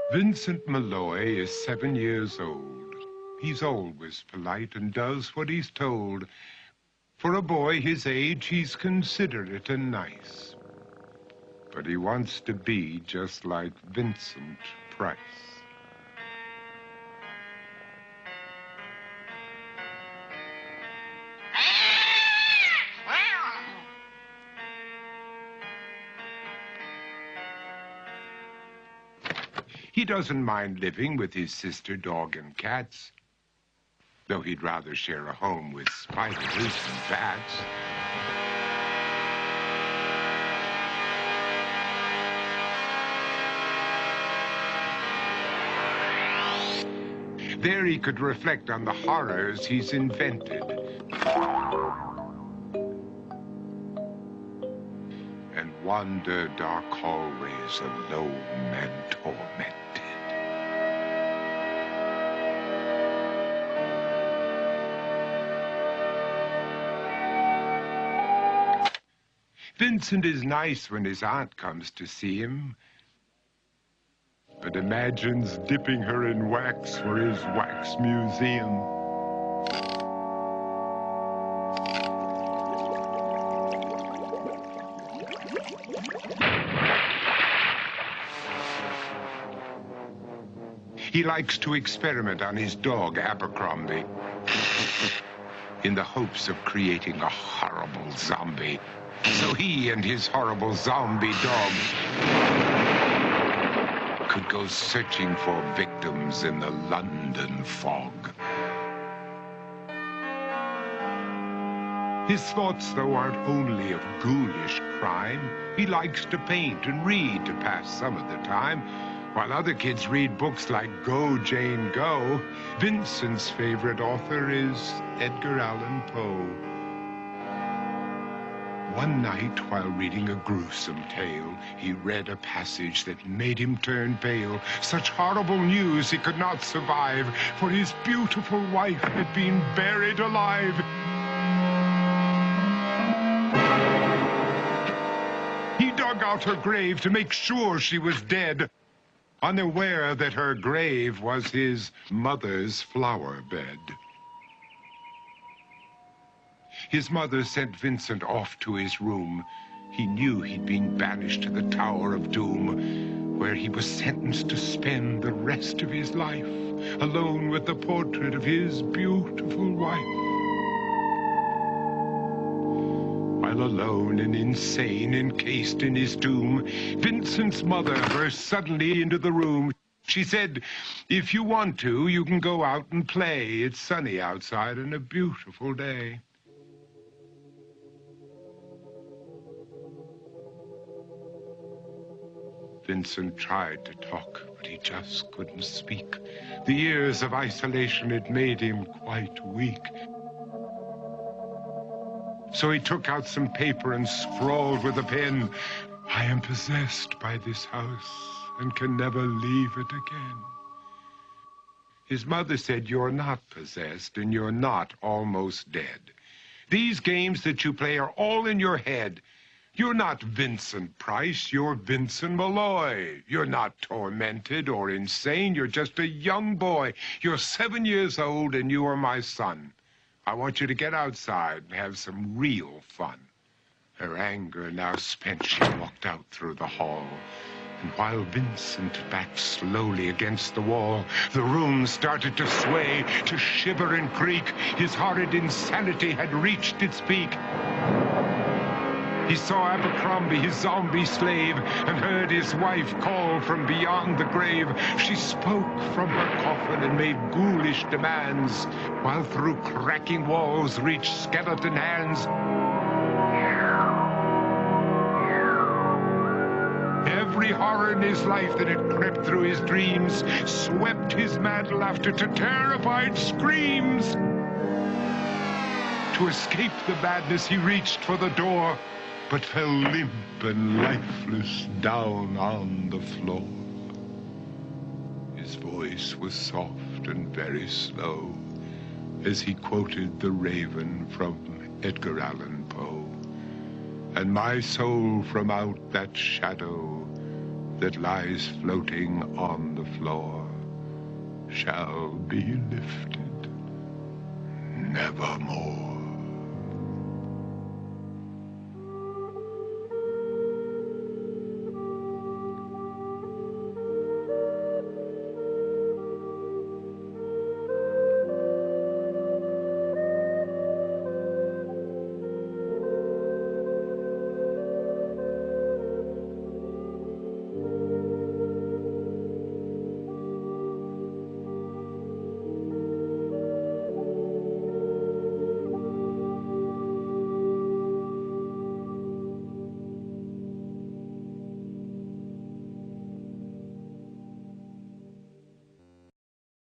Vincent Malloy is 7 years old. He's always polite and does what he's told. For a boy his age, he's considerate and nice. But he wants to be just like Vincent Price. He doesn't mind living with his sister, dog, and cats, though he'd rather share a home with spiders and bats. There he could reflect on the horrors he's invented. And wander dark hallways alone and tormented. Vincent is nice when his aunt comes to see him, but imagines dipping her in wax for his wax museum. He likes to experiment on his dog, Abercrombie, in the hopes of creating a horrible zombie. So he and his horrible zombie dog could go searching for victims in the London fog. His thoughts, though, aren't only of ghoulish crime. He likes to paint and read to pass some of the time. While other kids read books like Go, Jane, Go, Vincent's favorite author is Edgar Allan Poe. One night, while reading a gruesome tale, he read a passage that made him turn pale. Such horrible news he could not survive, for his beautiful wife had been buried alive. He dug out her grave to make sure she was dead, unaware that her grave was his mother's flower bed. His mother sent Vincent off to his room. He knew he'd been banished to the Tower of Doom, where he was sentenced to spend the rest of his life alone with the portrait of his beautiful wife. While alone and insane, encased in his tomb, Vincent's mother burst suddenly into the room. She said, "If you want to, you can go out and play. It's sunny outside and a beautiful day." Vincent tried to talk, but he just couldn't speak. The years of isolation had made him quite weak. So he took out some paper and scrawled with a pen, "I am possessed by this house and can never leave it again." His mother said, "You're not possessed and you're not almost dead. These games that you play are all in your head. You're not Vincent Price, you're Vincent Malloy. You're not tormented or insane, you're just a young boy. You're 7 years old and you are my son. I want you to get outside and have some real fun." Her anger now spent, she walked out through the hall. And while Vincent backed slowly against the wall, the room started to sway, to shiver and creak. His horrid insanity had reached its peak. He saw Abercrombie, his zombie slave, and heard his wife call from beyond the grave. She spoke from her coffin and made ghoulish demands, while through cracking walls reached skeleton hands. Every horror in his life that had crept through his dreams swept his mad laughter to terrified screams. To escape the madness, he reached for the door, but fell limp and lifeless down on the floor. His voice was soft and very slow as he quoted The Raven from Edgar Allan Poe. And my soul from out that shadow that lies floating on the floor shall be lifted nevermore.